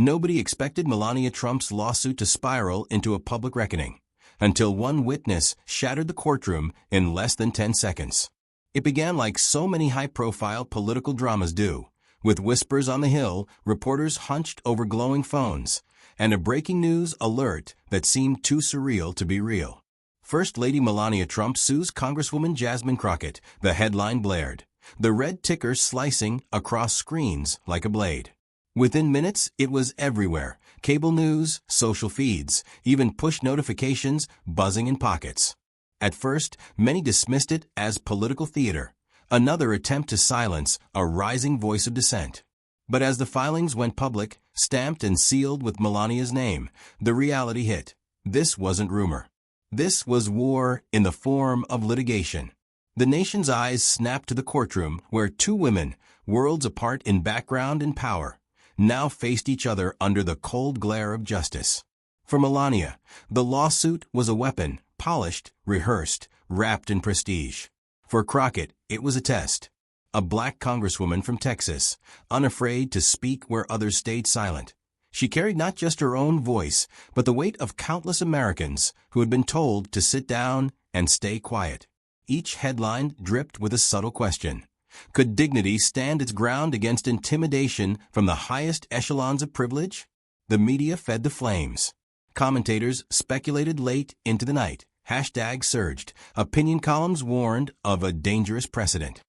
Nobody expected Melania Trump's lawsuit to spiral into a public reckoning, until one witness shattered the courtroom in less than 10 seconds. It began like so many high-profile political dramas do, with whispers on the Hill, reporters hunched over glowing phones, and a breaking news alert that seemed too surreal to be real. First Lady Melania Trump sues Congresswoman Jasmine Crockett, the headline blared, the red ticker slicing across screens like a blade. Within minutes, it was everywhere, cable news, social feeds, even push notifications buzzing in pockets. At first, many dismissed it as political theater, another attempt to silence a rising voice of dissent. But as the filings went public, stamped and sealed with Melania's name, the reality hit. This wasn't rumor. This was war in the form of litigation. The nation's eyes snapped to the courtroom where two women, worlds apart in background and power, now faced each other under the cold glare of justice. For Melania, the lawsuit was a weapon, polished, rehearsed, wrapped in prestige. For Crockett, it was a test. A black congresswoman from Texas, unafraid to speak where others stayed silent. She carried not just her own voice, but the weight of countless Americans who had been told to sit down and stay quiet. Each headline dripped with a subtle question. Could dignity stand its ground against intimidation from the highest echelons of privilege? The media fed the flames. Commentators speculated late into the night. Hashtags surged. Opinion columns warned of a dangerous precedent.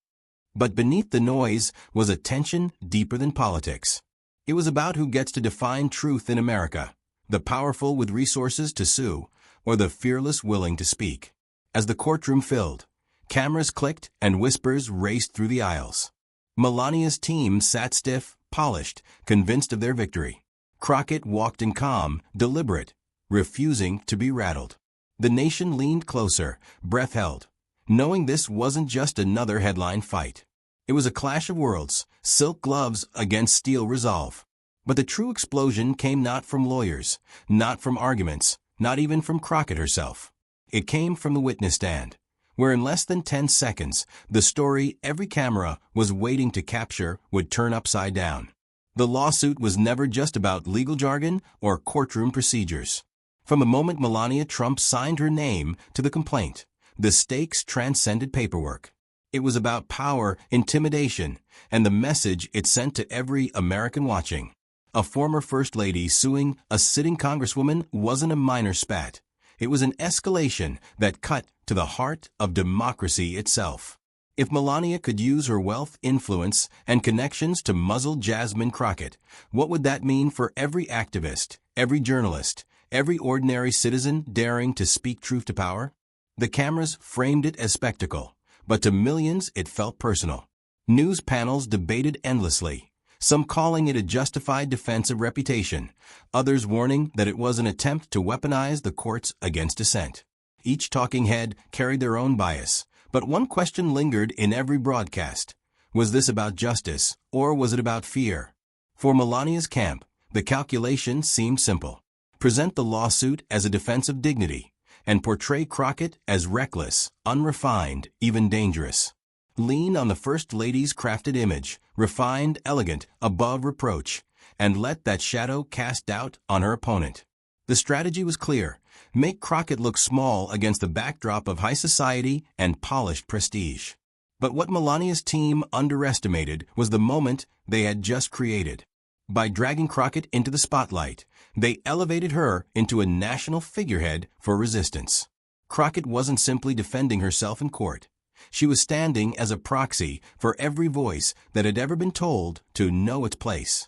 But beneath the noise was a tension deeper than politics. It was about who gets to define truth in America, the powerful with resources to sue, or the fearless willing to speak. As the courtroom filled, cameras clicked and whispers raced through the aisles. Melania's team sat stiff, polished, convinced of their victory. Crockett walked in calm, deliberate, refusing to be rattled. The nation leaned closer, breath held, knowing this wasn't just another headline fight. It was a clash of worlds, silk gloves against steel resolve. But the true explosion came not from lawyers, not from arguments, not even from Crockett herself. It came from the witness stand, where in less than 10 seconds, the story every camera was waiting to capture would turn upside down. The lawsuit was never just about legal jargon or courtroom procedures. From the moment Melania Trump signed her name to the complaint, the stakes transcended paperwork. It was about power, intimidation, and the message it sent to every American watching. A former First Lady suing a sitting Congresswoman wasn't a minor spat. It was an escalation that cut to the heart of democracy itself. If Melania could use her wealth, influence, and connections to muzzle Jasmine Crockett, what would that mean for every activist, every journalist, every ordinary citizen daring to speak truth to power? The cameras framed it as spectacle, but to millions it felt personal. News panels debated endlessly, some calling it a justified defense of reputation, others warning that it was an attempt to weaponize the courts against dissent. Each talking head carried their own bias, but one question lingered in every broadcast. Was this about justice, or was it about fear? For Melania's camp, the calculation seemed simple. Present the lawsuit as a defense of dignity, and portray Crockett as reckless, unrefined, even dangerous. Lean on the First Lady's crafted image, refined, elegant, above reproach, and let that shadow cast doubt on her opponent. The strategy was clear. Make Crockett look small against the backdrop of high society and polished prestige. But what Melania's team underestimated was the moment they had just created. By dragging Crockett into the spotlight, they elevated her into a national figurehead for resistance. Crockett wasn't simply defending herself in court. She was standing as a proxy for every voice that had ever been told to know its place.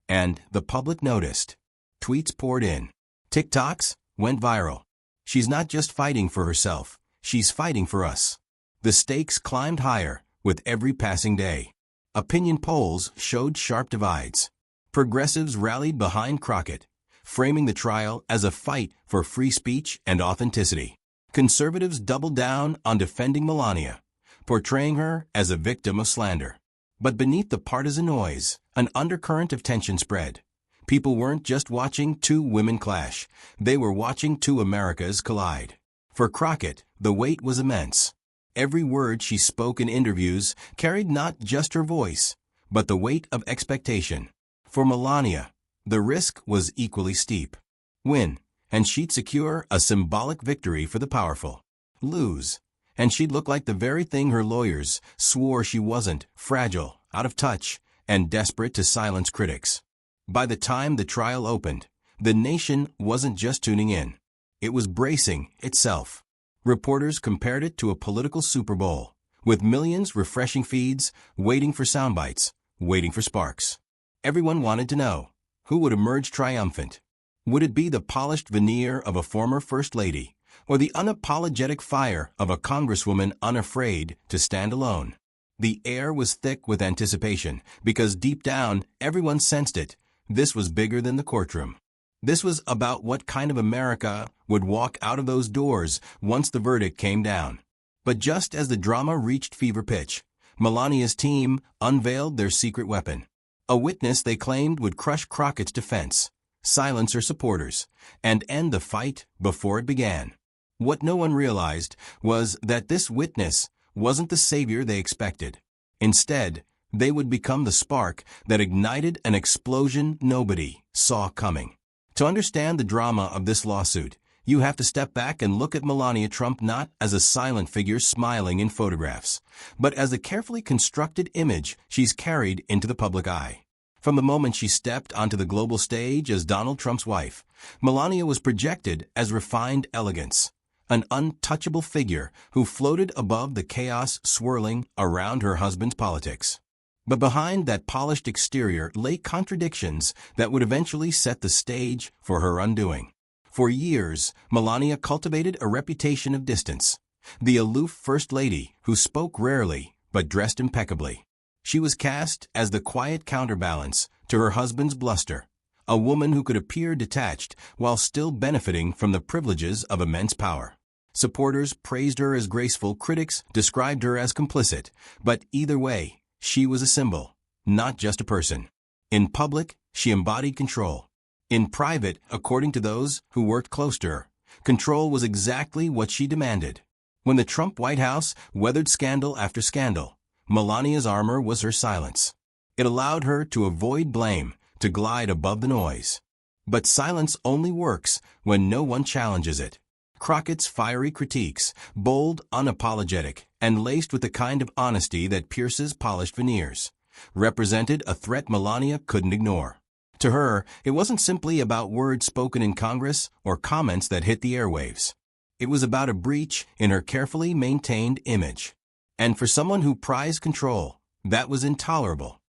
And the public noticed. Tweets poured in. TikToks went viral. She's not just fighting for herself, she's fighting for us. The stakes climbed higher with every passing day. Opinion polls showed sharp divides. Progressives rallied behind Crockett, framing the trial as a fight for free speech and authenticity. Conservatives doubled down on defending Melania, portraying her as a victim of slander. But beneath the partisan noise, an undercurrent of tension spread. People weren't just watching two women clash, they were watching two Americas collide. For Crockett, the weight was immense. Every word she spoke in interviews carried not just her voice, but the weight of expectation. For Melania, The risk was equally steep. Win, and she'd secure a symbolic victory for the powerful. Lose, and she'd look like the very thing her lawyers swore she wasn't: fragile, out of touch, and desperate to silence critics. By the time the trial opened, the nation wasn't just tuning in. It was bracing itself. Reporters compared it to a political Super Bowl, with millions refreshing feeds, waiting for soundbites, waiting for sparks. Everyone wanted to know, who would emerge triumphant? Would it be the polished veneer of a former First Lady, or the unapologetic fire of a congresswoman unafraid to stand alone? The air was thick with anticipation, because deep down, everyone sensed it. This was bigger than the courtroom. This was about what kind of America would walk out of those doors once the verdict came down. But just as the drama reached fever pitch, Melania's team unveiled their secret weapon. A witness they claimed would crush Crockett's defense, silence her supporters, and end the fight before it began. What no one realized was that this witness wasn't the savior they expected. Instead, they would become the spark that ignited an explosion nobody saw coming. To understand the drama of this lawsuit, you have to step back and look at Melania Trump not as a silent figure smiling in photographs, but as a carefully constructed image she's carried into the public eye. From the moment she stepped onto the global stage as Donald Trump's wife, Melania was projected as refined elegance, an untouchable figure who floated above the chaos swirling around her husband's politics. But behind that polished exterior lay contradictions that would eventually set the stage for her undoing. For years, Melania cultivated a reputation of distance, the aloof First Lady who spoke rarely but dressed impeccably. She was cast as the quiet counterbalance to her husband's bluster, a woman who could appear detached while still benefiting from the privileges of immense power. Supporters praised her as graceful, critics described her as complicit, but either way, she was a symbol, not just a person. In public, she embodied control. In private, according to those who worked close to her, control was exactly what she demanded. When the Trump White House weathered scandal after scandal, Melania's armor was her silence. It allowed her to avoid blame, to glide above the noise. But silence only works when no one challenges it. Crockett's fiery critiques, bold, unapologetic, and laced with the kind of honesty that pierces polished veneers, represented a threat Melania couldn't ignore. To her, it wasn't simply about words spoken in Congress or comments that hit the airwaves. It was about a breach in her carefully maintained image. And for someone who prized control, that was intolerable.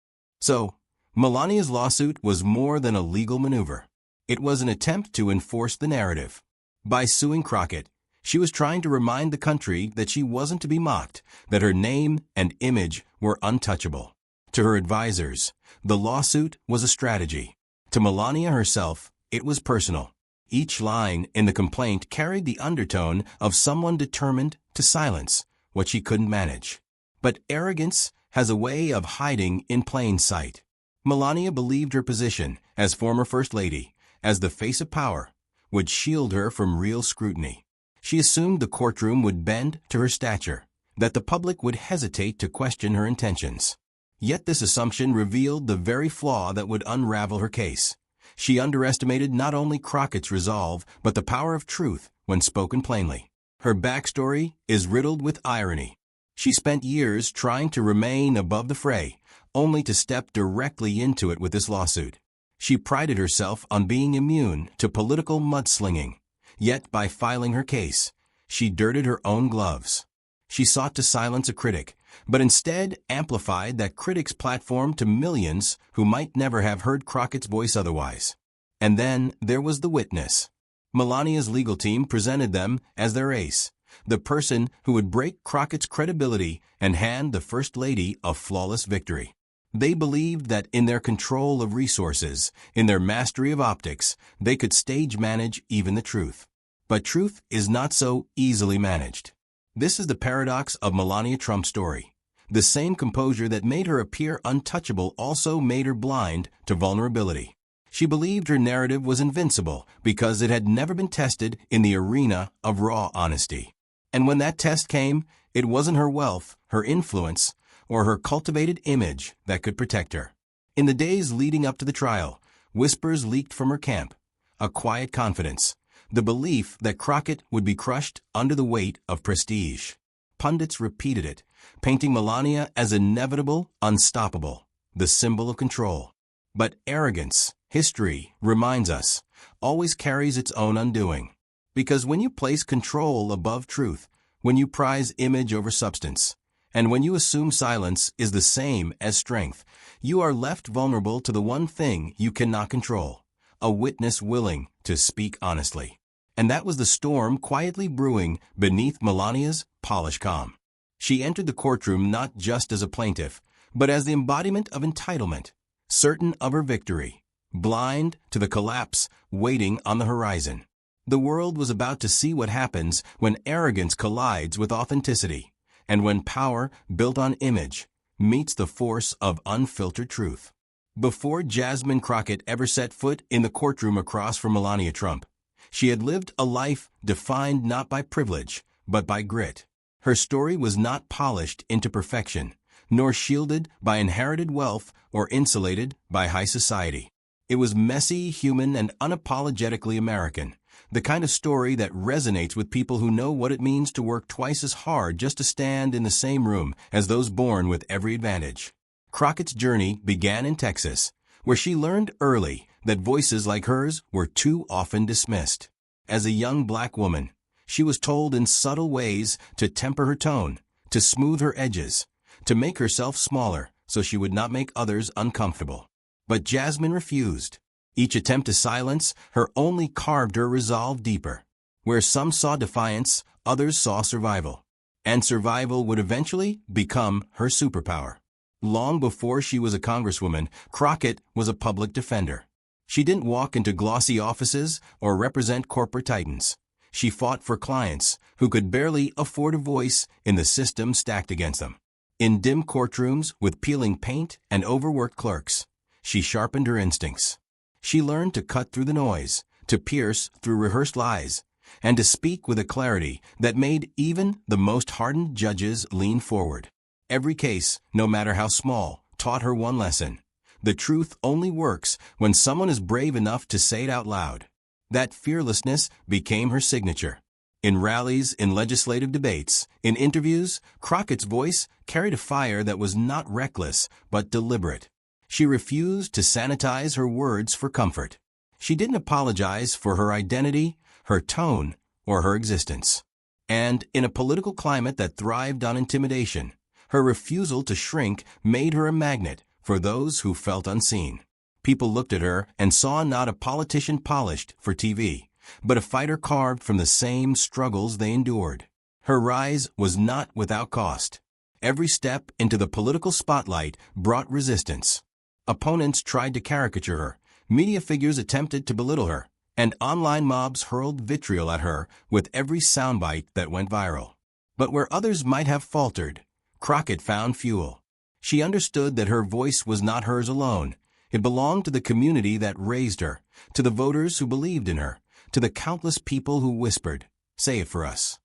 So, Melania's lawsuit was more than a legal maneuver. It was an attempt to enforce the narrative. By suing Crockett, she was trying to remind the country that she wasn't to be mocked, that her name and image were untouchable. To her advisors, the lawsuit was a strategy. To Melania herself, it was personal. Each line in the complaint carried the undertone of someone determined to silence what she couldn't manage. But arrogance has a way of hiding in plain sight. Melania believed her position as former First Lady, as the face of power, would shield her from real scrutiny. She assumed the courtroom would bend to her stature, that the public would hesitate to question her intentions. Yet this assumption revealed the very flaw that would unravel her case. She underestimated not only Crockett's resolve, but the power of truth when spoken plainly. Her backstory is riddled with irony. She spent years trying to remain above the fray, only to step directly into it with this lawsuit. She prided herself on being immune to political mudslinging, yet by filing her case, she dirted her own gloves. She sought to silence a critic, but instead amplified that critic's platform to millions who might never have heard Crockett's voice otherwise. And then there was the witness. Melania's legal team presented them as their ace, the person who would break Crockett's credibility and hand the First Lady a flawless victory. They believed that in their control of resources, in their mastery of optics, they could stage manage even the truth. But truth is not so easily managed. This is the paradox of Melania Trump's story. The same composure that made her appear untouchable also made her blind to vulnerability. She believed her narrative was invincible because it had never been tested in the arena of raw honesty. And when that test came, it wasn't her wealth, her influence, or her cultivated image that could protect her. In the days leading up to the trial, whispers leaked from her camp, a quiet confidence, the belief that Crockett would be crushed under the weight of prestige. Pundits repeated it, painting Melania as inevitable, unstoppable, the symbol of control. But arrogance, history reminds us, always carries its own undoing. Because when you place control above truth, when you prize image over substance, and when you assume silence is the same as strength, you are left vulnerable to the one thing you cannot control, a witness willing to speak honestly. And that was the storm quietly brewing beneath Melania's polished calm. She entered the courtroom not just as a plaintiff, but as the embodiment of entitlement, certain of her victory, blind to the collapse waiting on the horizon. The world was about to see what happens when arrogance collides with authenticity, and when power, built on image, meets the force of unfiltered truth. Before Jasmine Crockett ever set foot in the courtroom across from Melania Trump, she had lived a life defined not by privilege, but by grit. Her story was not polished into perfection, nor shielded by inherited wealth or insulated by high society. It was messy, human, and unapologetically American, the kind of story that resonates with people who know what it means to work twice as hard just to stand in the same room as those born with every advantage. Crockett's journey began in Texas, where she learned early that voices like hers were too often dismissed. As a young black woman, she was told in subtle ways to temper her tone, to smooth her edges, to make herself smaller so she would not make others uncomfortable. But Jasmine refused. Each attempt to silence her only carved her resolve deeper. Where some saw defiance, others saw survival. And survival would eventually become her superpower. Long before she was a congresswoman, Crockett was a public defender. She didn't walk into glossy offices or represent corporate titans. She fought for clients who could barely afford a voice in the system stacked against them. In dim courtrooms with peeling paint and overworked clerks, she sharpened her instincts. She learned to cut through the noise, to pierce through rehearsed lies, and to speak with a clarity that made even the most hardened judges lean forward. Every case, no matter how small, taught her one lesson. The truth only works when someone is brave enough to say it out loud. That fearlessness became her signature. In rallies, in legislative debates, in interviews, Crockett's voice carried a fire that was not reckless but deliberate. She refused to sanitize her words for comfort. She didn't apologize for her identity, her tone, or her existence. And in a political climate that thrived on intimidation, her refusal to shrink made her a magnet for those who felt unseen. People looked at her and saw not a politician polished for TV, but a fighter carved from the same struggles they endured. Her rise was not without cost. Every step into the political spotlight brought resistance. Opponents tried to caricature her, media figures attempted to belittle her, and online mobs hurled vitriol at her with every soundbite that went viral. But where others might have faltered, Crockett found fuel. She understood that her voice was not hers alone. It belonged to the community that raised her, to the voters who believed in her, to the countless people who whispered, "Say it for us."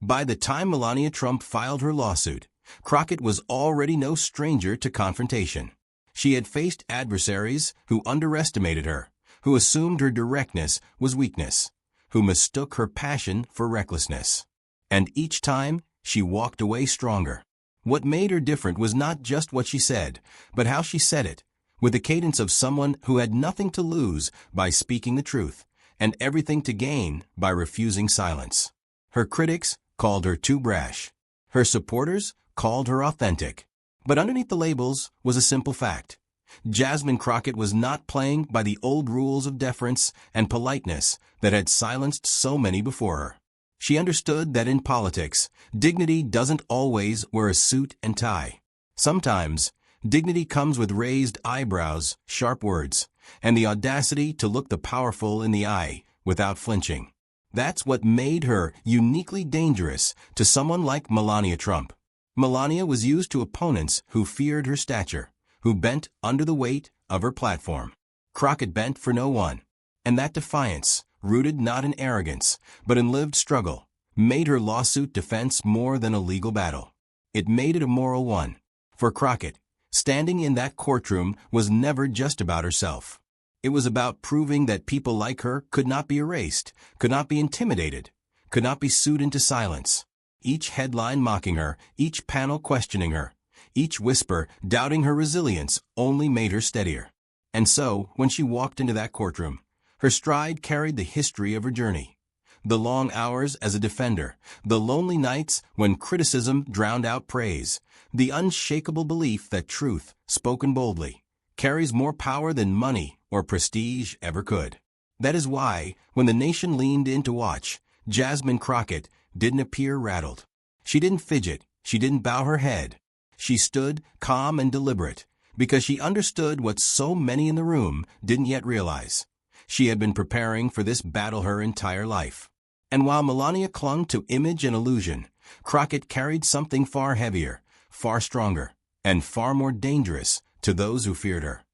By the time Melania Trump filed her lawsuit, Crockett was already no stranger to confrontation. She had faced adversaries who underestimated her, who assumed her directness was weakness, who mistook her passion for recklessness. And each time, she walked away stronger. What made her different was not just what she said, but how she said it, with the cadence of someone who had nothing to lose by speaking the truth, and everything to gain by refusing silence. Her critics called her too brash. Her supporters called her authentic. But underneath the labels was a simple fact. Jasmine Crockett was not playing by the old rules of deference and politeness that had silenced so many before her. She understood that in politics, dignity doesn't always wear a suit and tie. Sometimes, dignity comes with raised eyebrows, sharp words, and the audacity to look the powerful in the eye without flinching. That's what made her uniquely dangerous to someone like Melania Trump. Melania was used to opponents who feared her stature, who bent under the weight of her platform. Crockett bent for no one. And that defiance, rooted not in arrogance, but in lived struggle, made her lawsuit defense more than a legal battle. It made it a moral one. For Crockett, standing in that courtroom was never just about herself. It was about proving that people like her could not be erased, could not be intimidated, could not be sued into silence. Each headline mocking her, each panel questioning her, each whisper doubting her resilience only made her steadier. And so, when she walked into that courtroom, her stride carried the history of her journey. The long hours as a defender, the lonely nights when criticism drowned out praise, the unshakable belief that truth, spoken boldly, carries more power than money or prestige ever could. That is why, when the nation leaned in to watch, Jasmine Crockett didn't appear rattled. She didn't fidget, she didn't bow her head. She stood calm and deliberate, because she understood what so many in the room didn't yet realize. She had been preparing for this battle her entire life. And while Melania clung to image and illusion, Crockett carried something far heavier, far stronger, and far more dangerous to those who feared her.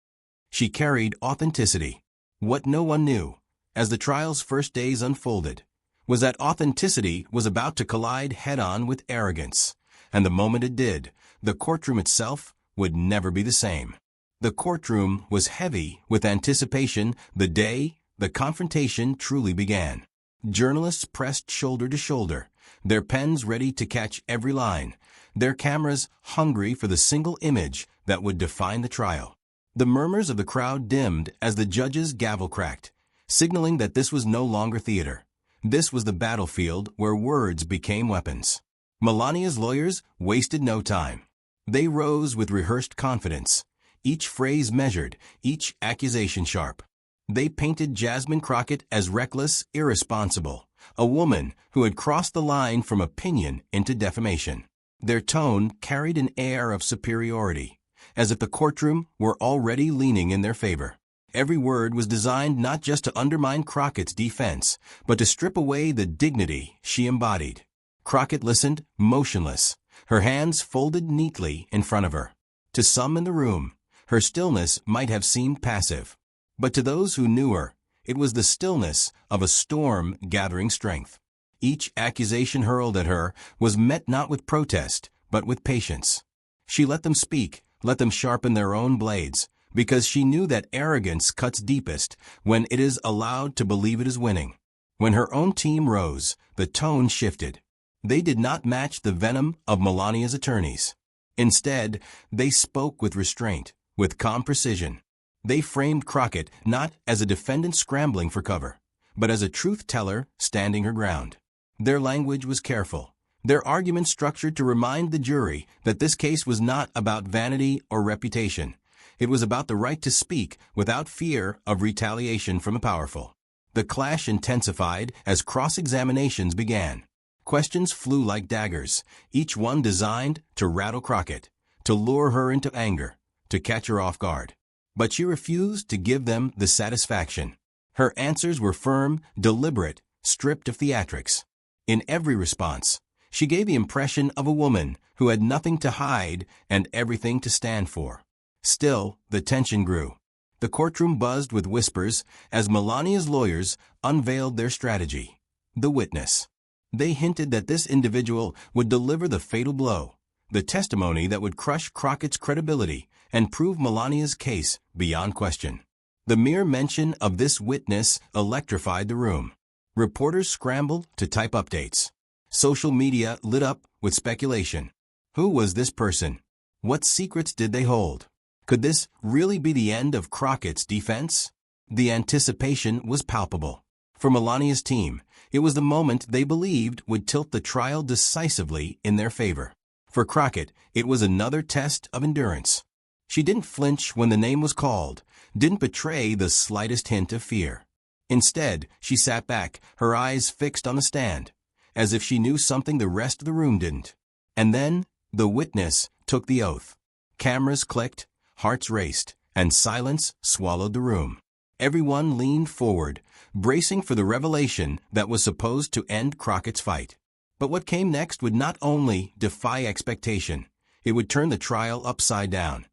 She carried authenticity. What no one knew, as the trial's first days unfolded, was that authenticity was about to collide head-on with arrogance. And the moment it did, the courtroom itself would never be the same. The courtroom was heavy with anticipation the day the confrontation truly began. Journalists pressed shoulder to shoulder, their pens ready to catch every line, their cameras hungry for the single image that would define the trial. The murmurs of the crowd dimmed as the judge's gavel cracked, signaling that this was no longer theater. This was the battlefield where words became weapons. Melania's lawyers wasted no time. They rose with rehearsed confidence, each phrase measured, each accusation sharp. They painted Jasmine Crockett as reckless, irresponsible, a woman who had crossed the line from opinion into defamation. Their tone carried an air of superiority, as if the courtroom were already leaning in their favor. Every word was designed not just to undermine Crockett's defense, but to strip away the dignity she embodied. Crockett listened, motionless, her hands folded neatly in front of her. To some in the room, her stillness might have seemed passive, but to those who knew her, it was the stillness of a storm gathering strength. Each accusation hurled at her was met not with protest, but with patience. She let them speak, let them sharpen their own blades, because she knew that arrogance cuts deepest when it is allowed to believe it is winning. When her own team rose, the tone shifted. They did not match the venom of Melania's attorneys. Instead, they spoke with restraint, with calm precision. They framed Crockett not as a defendant scrambling for cover, but as a truth-teller standing her ground. Their language was careful, their arguments structured to remind the jury that this case was not about vanity or reputation. It was about the right to speak without fear of retaliation from the powerful. The clash intensified as cross-examinations began. Questions flew like daggers, each one designed to rattle Crockett, to lure her into anger, to catch her off guard. But she refused to give them the satisfaction. Her answers were firm, deliberate, stripped of theatrics. In every response, she gave the impression of a woman who had nothing to hide and everything to stand for. Still, the tension grew. The courtroom buzzed with whispers as Melania's lawyers unveiled their strategy. The witness. They hinted that this individual would deliver the fatal blow, the testimony that would crush Crockett's credibility and prove Melania's case beyond question. The mere mention of this witness electrified the room. Reporters scrambled to type updates. Social media lit up with speculation. Who was this person? What secrets did they hold? Could this really be the end of Crockett's defense? The anticipation was palpable. For Melania's team, it was the moment they believed would tilt the trial decisively in their favor. For Crockett, it was another test of endurance. She didn't flinch when the name was called, didn't betray the slightest hint of fear. Instead, she sat back, her eyes fixed on the stand, as if she knew something the rest of the room didn't. And then, the witness took the oath. Cameras clicked, hearts raced, and silence swallowed the room. Everyone leaned forward, bracing for the revelation that was supposed to end Crockett's fight. But what came next would not only defy expectation, it would turn the trial upside down,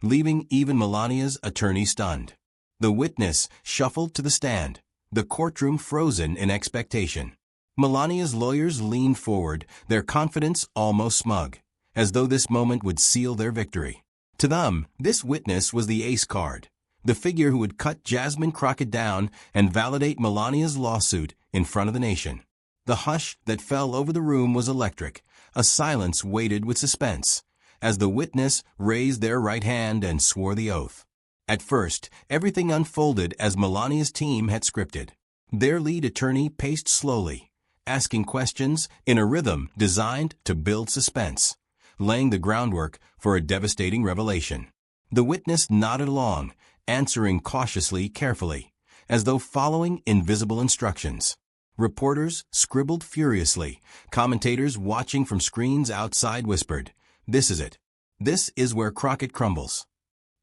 leaving even Melania's attorney stunned. The witness shuffled to the stand, the courtroom frozen in expectation. Melania's lawyers leaned forward, their confidence almost smug, as though this moment would seal their victory. To them, this witness was the ace card, the figure who would cut Jasmine Crockett down and validate Melania's lawsuit in front of the nation. The hush that fell over the room was electric. A silence waited with suspense, as the witness raised their right hand and swore the oath. At first, everything unfolded as Melania's team had scripted. Their lead attorney paced slowly, asking questions in a rhythm designed to build suspense, laying the groundwork for a devastating revelation. The witness nodded along, answering cautiously, carefully, as though following invisible instructions. Reporters scribbled furiously. Commentators watching from screens outside whispered, "This is it. This is where Crockett crumbles."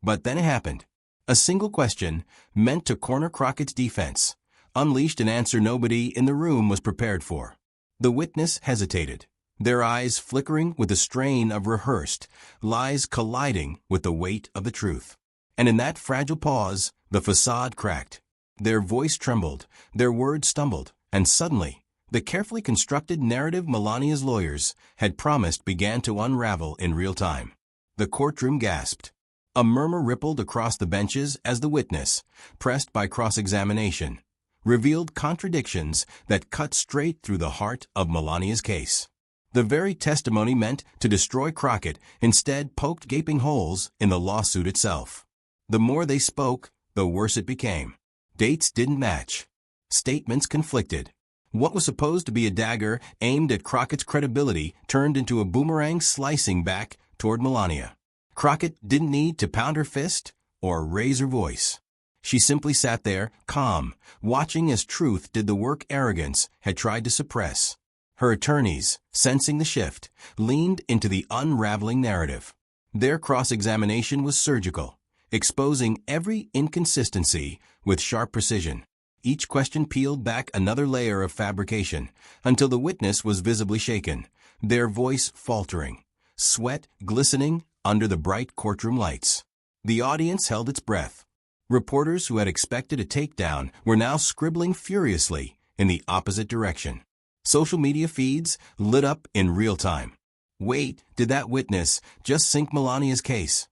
But then it happened. A single question, meant to corner Crockett's defense, unleashed an answer nobody in the room was prepared for. The witness hesitated, their eyes flickering with the strain of rehearsed lies colliding with the weight of the truth. And in that fragile pause, the facade cracked. Their voice trembled, their words stumbled, and suddenly, the carefully constructed narrative Melania's lawyers had promised began to unravel in real time. The courtroom gasped. A murmur rippled across the benches as the witness, pressed by cross-examination, revealed contradictions that cut straight through the heart of Melania's case. The very testimony meant to destroy Crockett instead poked gaping holes in the lawsuit itself. The more they spoke, the worse it became. Dates didn't match. Statements conflicted. What was supposed to be a dagger aimed at Crockett's credibility turned into a boomerang slicing back toward Melania. Crockett didn't need to pound her fist or raise her voice. She simply sat there, calm, watching as truth did the work arrogance had tried to suppress. Her attorneys, sensing the shift, leaned into the unraveling narrative. Their cross-examination was surgical, exposing every inconsistency with sharp precision. Each question peeled back another layer of fabrication until the witness was visibly shaken, their voice faltering, sweat glistening under the bright courtroom lights. The audience held its breath. Reporters who had expected a takedown were now scribbling furiously in the opposite direction. Social media feeds lit up in real time. Wait, did that witness just sink Melania's case?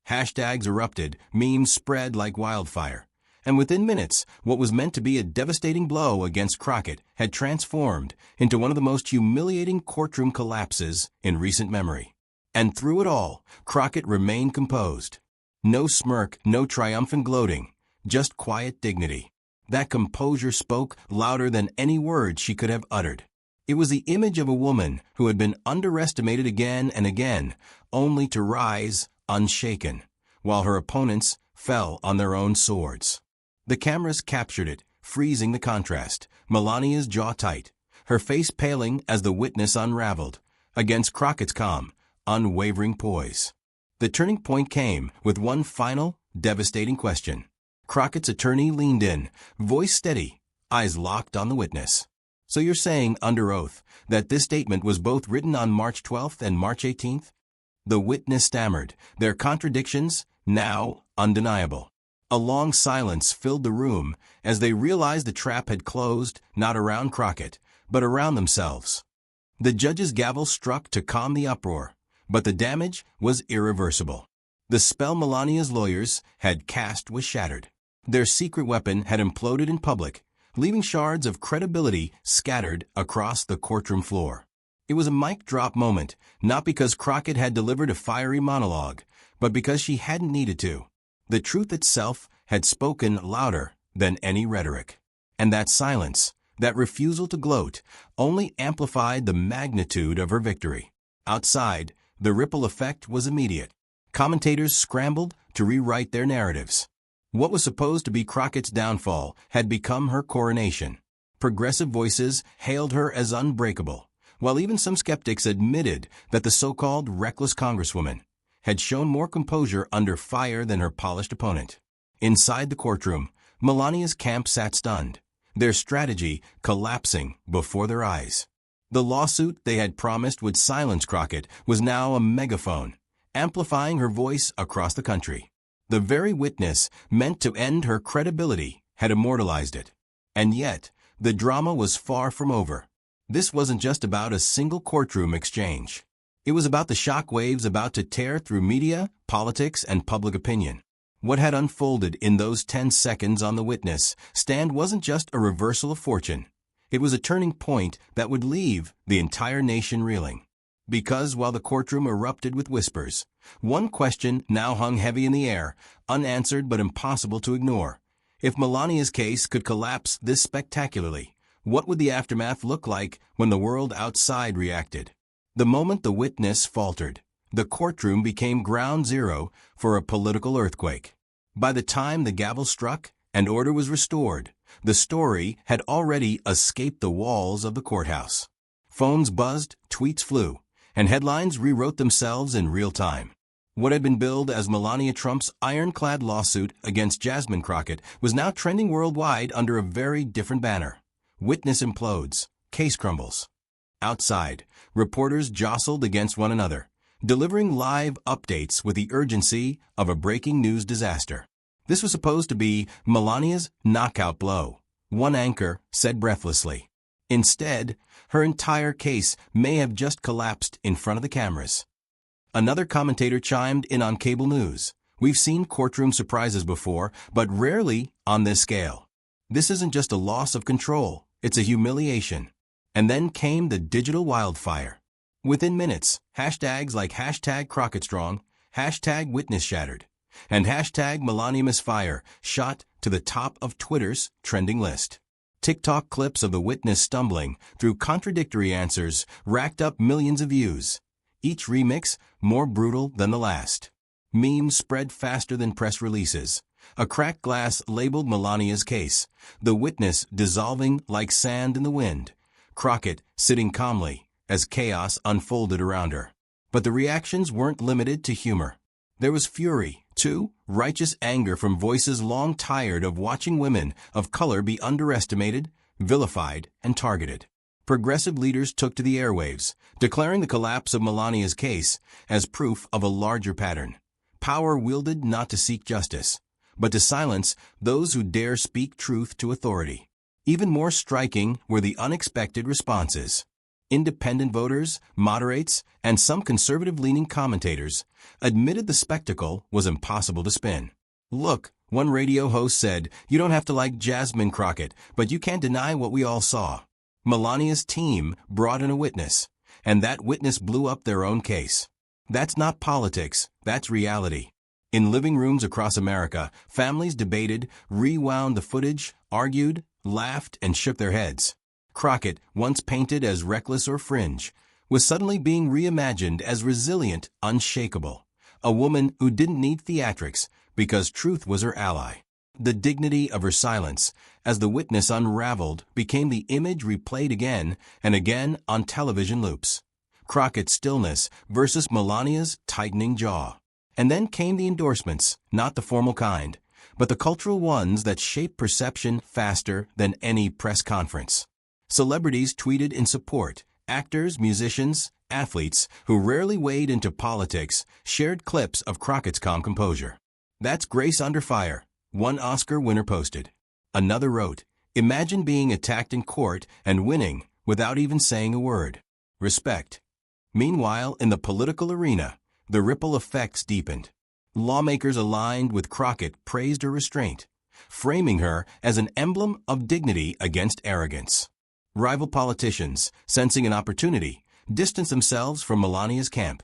Hashtags erupted, memes spread like wildfire. And within minutes, what was meant to be a devastating blow against Crockett had transformed into one of the most humiliating courtroom collapses in recent memory. And through it all, Crockett remained composed. No smirk, no triumphant gloating, just quiet dignity. That composure spoke louder than any words she could have uttered. It was the image of a woman who had been underestimated again and again, only to rise unshaken, while her opponents fell on their own swords. The cameras captured it, freezing the contrast, Melania's jaw tight, her face paling as the witness unraveled, against Crockett's calm, unwavering poise. The turning point came with one final, devastating question. Crockett's attorney leaned in, voice steady, eyes locked on the witness. "So you're saying, under oath, that this statement was both written on March 12th and March 18th? The witness stammered, their contradictions now undeniable. A long silence filled the room as they realized the trap had closed not around Crockett, but around themselves. The judge's gavel struck to calm the uproar, but the damage was irreversible. The spell Melania's lawyers had cast was shattered. Their secret weapon had imploded in public, leaving shards of credibility scattered across the courtroom floor. It was a mic drop moment, not because Crockett had delivered a fiery monologue, but because she hadn't needed to. The truth itself had spoken louder than any rhetoric. And that silence, that refusal to gloat, only amplified the magnitude of her victory. Outside, the ripple effect was immediate. Commentators scrambled to rewrite their narratives. What was supposed to be Crockett's downfall had become her coronation. Progressive voices hailed her as unbreakable, while even some skeptics admitted that the so-called reckless congresswoman had shown more composure under fire than her polished opponent. Inside the courtroom, Melania's camp sat stunned, their strategy collapsing before their eyes. The lawsuit they had promised would silence Crockett was now a megaphone, amplifying her voice across the country. The very witness meant to end her credibility had immortalized it. And yet, the drama was far from over. This wasn't just about a single courtroom exchange. It was about the shockwaves about to tear through media, politics, and public opinion. What had unfolded in those 10 seconds on the witness stand wasn't just a reversal of fortune. It was a turning point that would leave the entire nation reeling. Because while the courtroom erupted with whispers, one question now hung heavy in the air, unanswered but impossible to ignore. If Melania's case could collapse this spectacularly, what would the aftermath look like when the world outside reacted? The moment the witness faltered, the courtroom became ground zero for a political earthquake. By the time the gavel struck and order was restored, the story had already escaped the walls of the courthouse. Phones buzzed, tweets flew, and headlines rewrote themselves in real time. What had been billed as Melania Trump's ironclad lawsuit against Jasmine Crockett was now trending worldwide under a very different banner. Witness implodes, case crumbles. Outside, reporters jostled against one another, delivering live updates with the urgency of a breaking news disaster. This was supposed to be Melania's knockout blow, one anchor said breathlessly. Instead, her entire case may have just collapsed in front of the cameras. Another commentator chimed in on cable news. We've seen courtroom surprises before, but rarely on this scale. This isn't just a loss of control, it's a humiliation. And then came the digital wildfire. Within minutes, hashtags like #CrockettStrong, #WitnessShattered, and #MelaniaMisfire shot to the top of Twitter's trending list. TikTok clips of the witness stumbling through contradictory answers racked up millions of views, each remix more brutal than the last. Memes spread faster than press releases. A cracked glass labeled Melania's case, the witness dissolving like sand in the wind, Crockett sitting calmly as chaos unfolded around her. But the reactions weren't limited to humor. There was fury, too, righteous anger from voices long tired of watching women of color be underestimated, vilified, and targeted. Progressive leaders took to the airwaves, declaring the collapse of Melania's case as proof of a larger pattern. Power wielded not to seek justice, but to silence those who dare speak truth to authority. Even more striking were the unexpected responses. Independent voters, moderates, and some conservative-leaning commentators admitted the spectacle was impossible to spin. Look, one radio host said, you don't have to like Jasmine Crockett, but you can't deny what we all saw. Melania's team brought in a witness, and that witness blew up their own case. That's not politics, that's reality. In living rooms across America, families debated, rewound the footage, argued, laughed, and shook their heads. Crockett, once painted as reckless or fringe, was suddenly being reimagined as resilient, unshakable. A woman who didn't need theatrics because truth was her ally. The dignity of her silence, as the witness unraveled, became the image replayed again and again on television loops. Crockett's stillness versus Melania's tightening jaw. And then came the endorsements, not the formal kind, but the cultural ones that shape perception faster than any press conference. Celebrities tweeted in support. Actors, musicians, athletes who rarely wade into politics shared clips of Crockett's calm composure. That's grace under fire, one Oscar winner posted. Another wrote, imagine being attacked in court and winning without even saying a word. Respect. Meanwhile, in the political arena, the ripple effects deepened. Lawmakers aligned with Crockett praised her restraint, framing her as an emblem of dignity against arrogance. Rival politicians, sensing an opportunity, distanced themselves from Melania's camp,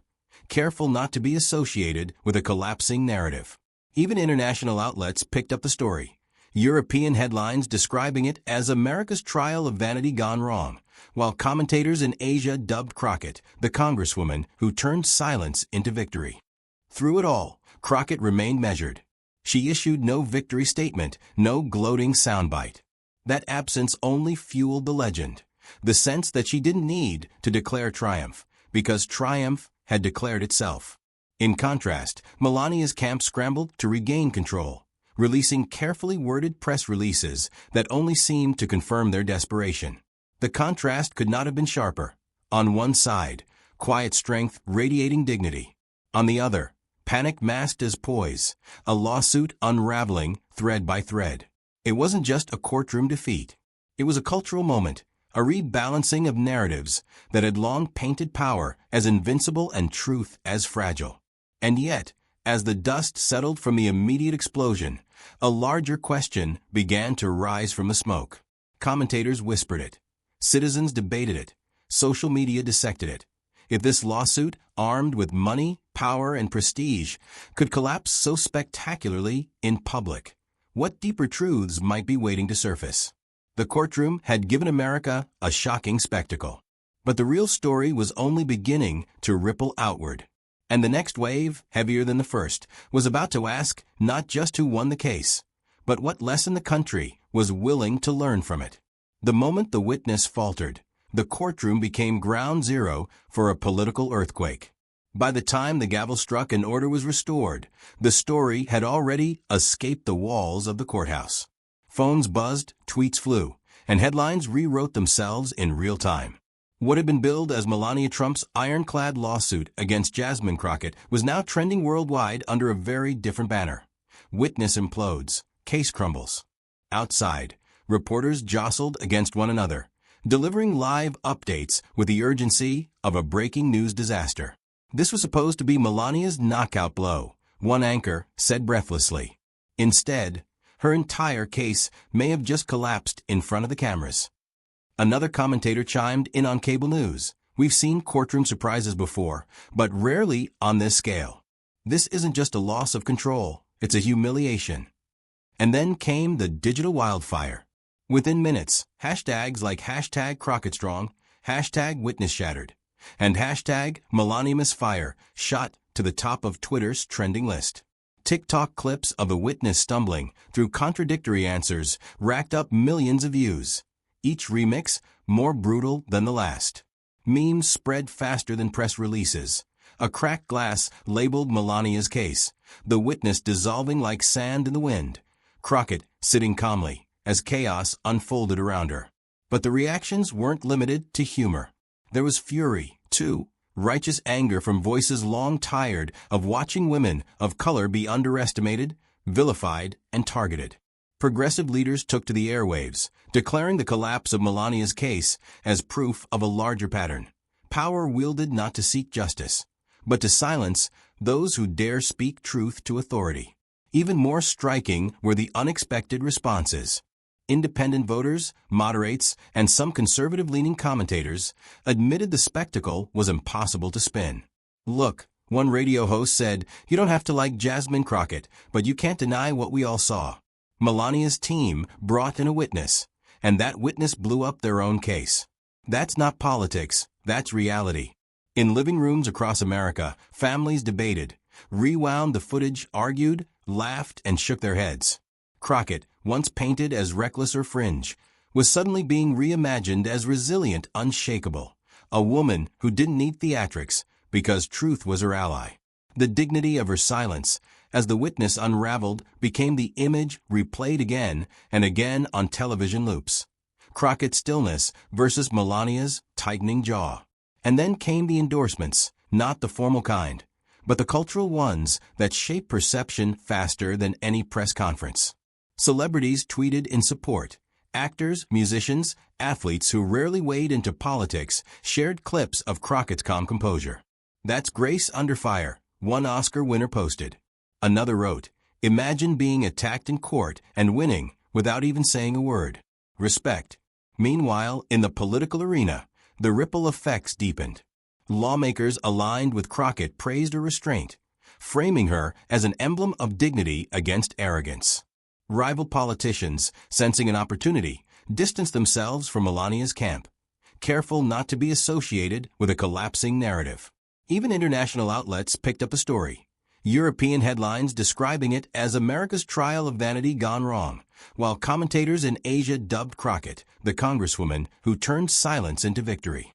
careful not to be associated with a collapsing narrative. Even international outlets picked up the story. European headlines describing it as America's trial of vanity gone wrong, while commentators in Asia dubbed Crockett the congresswoman who turned silence into victory. Through it all, Crockett remained measured. She issued no victory statement, no gloating soundbite. That absence only fueled the legend, the sense that she didn't need to declare triumph, because triumph had declared itself. In contrast, Melania's camp scrambled to regain control, releasing carefully worded press releases that only seemed to confirm their desperation. The contrast could not have been sharper. On one side, quiet strength radiating dignity. On the other, panic masked as poise, a lawsuit unraveling thread by thread. It wasn't just a courtroom defeat. It was a cultural moment, a rebalancing of narratives that had long painted power as invincible and truth as fragile. And yet, As the dust settled from the immediate explosion, a larger question began to rise from the smoke. Commentators whispered it. Citizens debated it. Social media dissected it. If this lawsuit, armed with money, power, and prestige, could collapse so spectacularly in public, what deeper truths might be waiting to surface? The courtroom had given America a shocking spectacle. But the real story was only beginning to ripple outward. And the next wave, heavier than the first, was about to ask not just who won the case, but what lesson the country was willing to learn from it. The moment the witness faltered, the courtroom became ground zero for a political earthquake. By the time the gavel struck and order was restored, the story had already escaped the walls of the courthouse. Phones buzzed, tweets flew, and headlines rewrote themselves in real time. What had been billed as Melania Trump's ironclad lawsuit against Jasmine Crockett was now trending worldwide under a very different banner. Witness implodes, case crumbles. Outside, reporters jostled against one another, delivering live updates with the urgency of a breaking news disaster. This was supposed to be Melania's knockout blow, one anchor said breathlessly. Instead, her entire case may have just collapsed in front of the cameras. Another commentator chimed in on cable news. We've seen courtroom surprises before, but rarely on this scale. This isn't just a loss of control, it's a humiliation. And then came the digital wildfire. Within minutes, hashtags like hashtag CrockettStrong, hashtag Witness Shattered, and hashtag Melania Misfire shot to the top of Twitter's trending list. TikTok clips of a witness stumbling through contradictory answers racked up millions of views. Each remix more brutal than the last. Memes spread faster than press releases. A cracked glass labeled Melania's case, the witness dissolving like sand in the wind. Crockett sitting calmly as chaos unfolded around her. But the reactions weren't limited to humor. There was fury, too. Righteous anger from voices long tired of watching women of color be underestimated, vilified, and targeted. Progressive leaders took to the airwaves, declaring the collapse of Melania's case as proof of a larger pattern. Power wielded not to seek justice, but to silence those who dare speak truth to authority. Even more striking were the unexpected responses. Independent voters, moderates, and some conservative-leaning commentators admitted the spectacle was impossible to spin. Look, one radio host said, you don't have to like Jasmine Crockett, but you can't deny what we all saw. Melania's team brought in a witness, and that witness blew up their own case. That's not politics, that's reality. In living rooms across America, families debated, rewound the footage, argued, laughed, and shook their heads. Crockett, once painted as reckless or fringe, was suddenly being reimagined as resilient, unshakable. A woman who didn't need theatrics because truth was her ally. The dignity of her silence, as the witness unraveled, became the image replayed again and again on television loops. Crockett's stillness versus Melania's tightening jaw. And then came the endorsements, not the formal kind, but the cultural ones that shape perception faster than any press conference. Celebrities tweeted in support. Actors, musicians, athletes who rarely wade into politics shared clips of Crockett's calm composure. That's grace under fire, one Oscar winner posted. Another wrote, imagine being attacked in court and winning without even saying a word. Respect. Meanwhile, in the political arena, the ripple effects deepened. Lawmakers aligned with Crockett praised her restraint, framing her as an emblem of dignity against arrogance. Rival politicians, sensing an opportunity, distanced themselves from Melania's camp, careful not to be associated with a collapsing narrative. Even international outlets picked up the story. European headlines describing it as America's trial of vanity gone wrong, while commentators in Asia dubbed Crockett the congresswoman who turned silence into victory.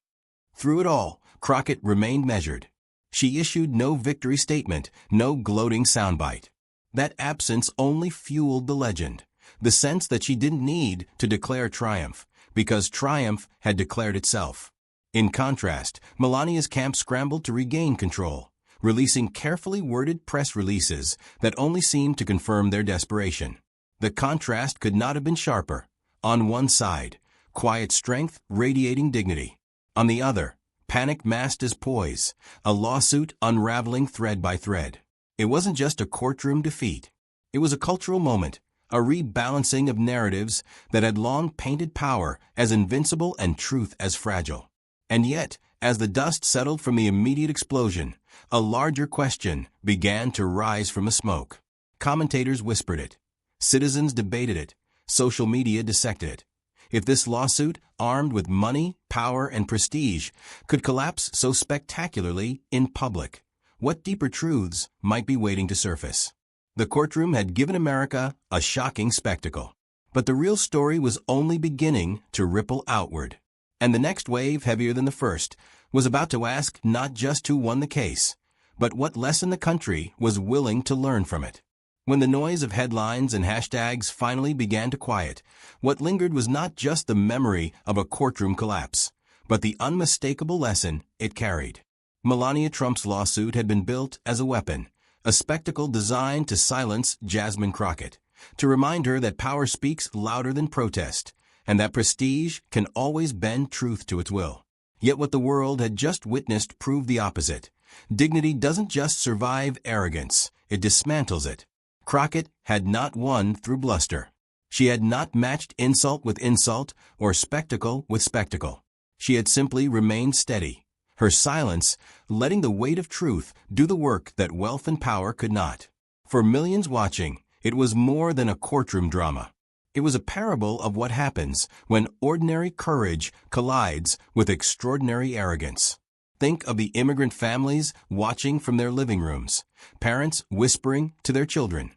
Through it all, Crockett remained measured. She issued no victory statement, no gloating soundbite. That absence only fueled the legend, the sense that she didn't need to declare triumph, because triumph had declared itself. In contrast, Melania's camp scrambled to regain control, releasing carefully worded press releases that only seemed to confirm their desperation. The contrast could not have been sharper. On one side, quiet strength radiating dignity. On the other, panic masked as poise, a lawsuit unraveling thread by thread. It wasn't just a courtroom defeat. It was a cultural moment, a rebalancing of narratives that had long painted power as invincible and truth as fragile. And yet, as the dust settled from the immediate explosion, a larger question began to rise from the smoke. Commentators whispered it. Citizens debated it. Social media dissected it. If this lawsuit, armed with money, power, and prestige, could collapse so spectacularly in public, what deeper truths might be waiting to surface? The courtroom had given America a shocking spectacle. But the real story was only beginning to ripple outward. And the next wave, heavier than the first, was about to ask not just who won the case, but what lesson the country was willing to learn from it. When the noise of headlines and hashtags finally began to quiet, what lingered was not just the memory of a courtroom collapse, but the unmistakable lesson it carried. Melania Trump's lawsuit had been built as a weapon, a spectacle designed to silence Jasmine Crockett, to remind her that power speaks louder than protest, and that prestige can always bend truth to its will. Yet what the world had just witnessed proved the opposite. Dignity doesn't just survive arrogance, it dismantles it. Crockett had not won through bluster. She had not matched insult with insult or spectacle with spectacle. She had simply remained steady, her silence letting the weight of truth do the work that wealth and power could not. For millions watching, it was more than a courtroom drama. It was a parable of what happens when ordinary courage collides with extraordinary arrogance. Think of the immigrant families watching from their living rooms, parents whispering to their children.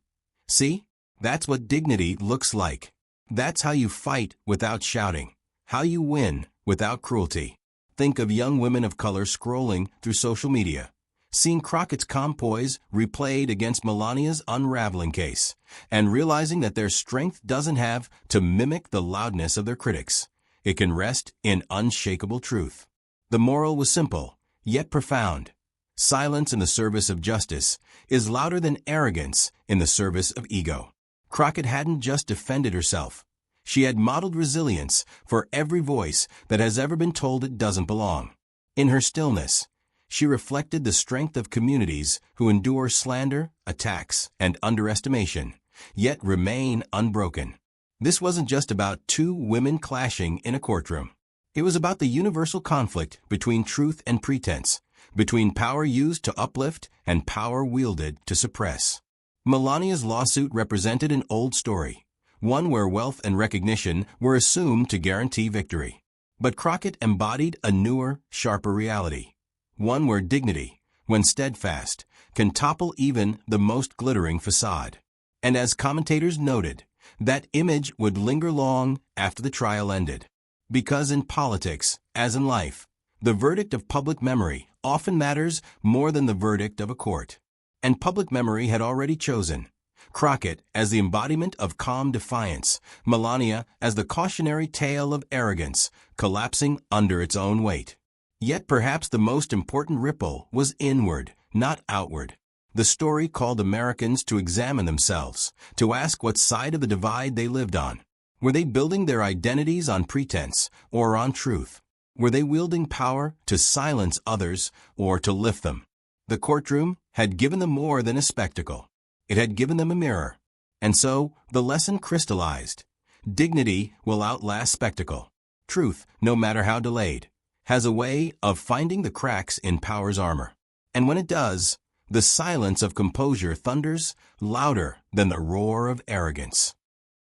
See, that's what dignity looks like. That's how you fight without shouting, how you win without cruelty. Think of young women of color scrolling through social media, seeing Crockett's calm poise replayed against Melania's unraveling case, and realizing that their strength doesn't have to mimic the loudness of their critics. It can rest in unshakable truth. The moral was simple, yet profound. Silence in the service of justice is louder than arrogance in the service of ego. Crockett hadn't just defended herself. She had modeled resilience for every voice that has ever been told it doesn't belong. In her stillness, she reflected the strength of communities who endure slander, attacks, and underestimation, yet remain unbroken. This wasn't just about two women clashing in a courtroom. It was about the universal conflict between truth and pretense, between power used to uplift and power wielded to suppress. Melania's lawsuit represented an old story, one where wealth and recognition were assumed to guarantee victory. But Crockett embodied a newer, sharper reality, one where dignity, when steadfast, can topple even the most glittering facade. And as commentators noted, that image would linger long after the trial ended. Because in politics, as in life, the verdict of public memory often matters more than the verdict of a court. And public memory had already chosen Crockett as the embodiment of calm defiance, Melania as the cautionary tale of arrogance, collapsing under its own weight. Yet perhaps the most important ripple was inward, not outward. The story called Americans to examine themselves, to ask what side of the divide they lived on. Were they building their identities on pretense or on truth? Were they wielding power to silence others or to lift them? The courtroom had given them more than a spectacle. It had given them a mirror. And so the lesson crystallized. Dignity will outlast spectacle. Truth, no matter how delayed, has a way of finding the cracks in power's armor. And when it does, the silence of composure thunders louder than the roar of arrogance.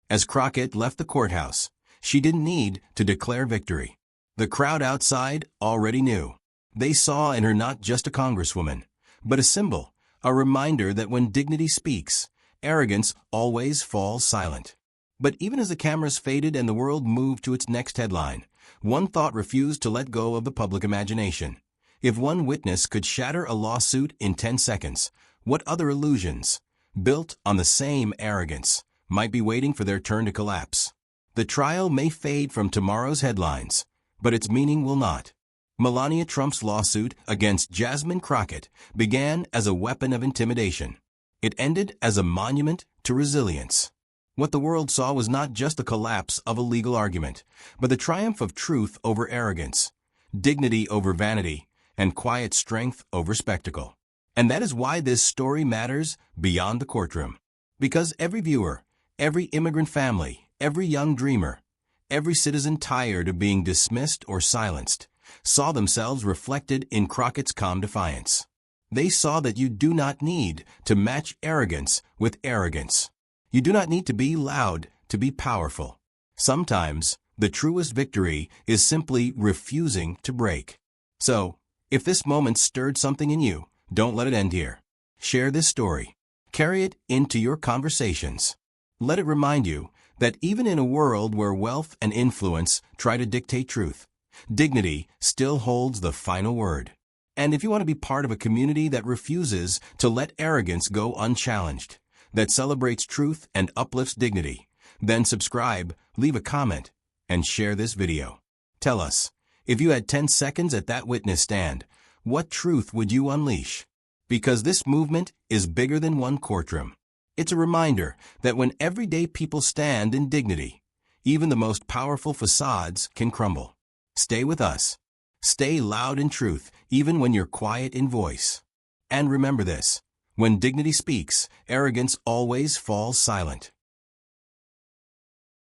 As Crockett left the courthouse, she didn't need to declare victory. The crowd outside already knew. They saw in her not just a congresswoman, but a symbol, a reminder that when dignity speaks, arrogance always falls silent. But even as the cameras faded and the world moved to its next headline, one thought refused to let go of the public imagination. If one witness could shatter a lawsuit in 10 seconds, what other illusions, built on the same arrogance, might be waiting for their turn to collapse? The trial may fade from tomorrow's headlines, but its meaning will not. Melania Trump's lawsuit against Jasmine Crockett began as a weapon of intimidation. It ended as a monument to resilience. What the world saw was not just the collapse of a legal argument, but the triumph of truth over arrogance, dignity over vanity, and quiet strength over spectacle. And that is why this story matters beyond the courtroom. Because every viewer, every immigrant family, every young dreamer, every citizen tired of being dismissed or silenced, saw themselves reflected in Crockett's calm defiance. They saw that you do not need to match arrogance with arrogance. You do not need to be loud to be powerful. Sometimes, the truest victory is simply refusing to break. So, if this moment stirred something in you, don't let it end here. Share this story. Carry it into your conversations. Let it remind you that even in a world where wealth and influence try to dictate truth, dignity still holds the final word. And if you want to be part of a community that refuses to let arrogance go unchallenged, that celebrates truth and uplifts dignity, then subscribe, leave a comment, and share this video. Tell us, if you had 10 seconds at that witness stand, what truth would you unleash? Because this movement is bigger than one courtroom. It's a reminder that when everyday people stand in dignity, even the most powerful facades can crumble. Stay with us. Stay loud in truth, even when you're quiet in voice. And remember this, when dignity speaks, arrogance always falls silent.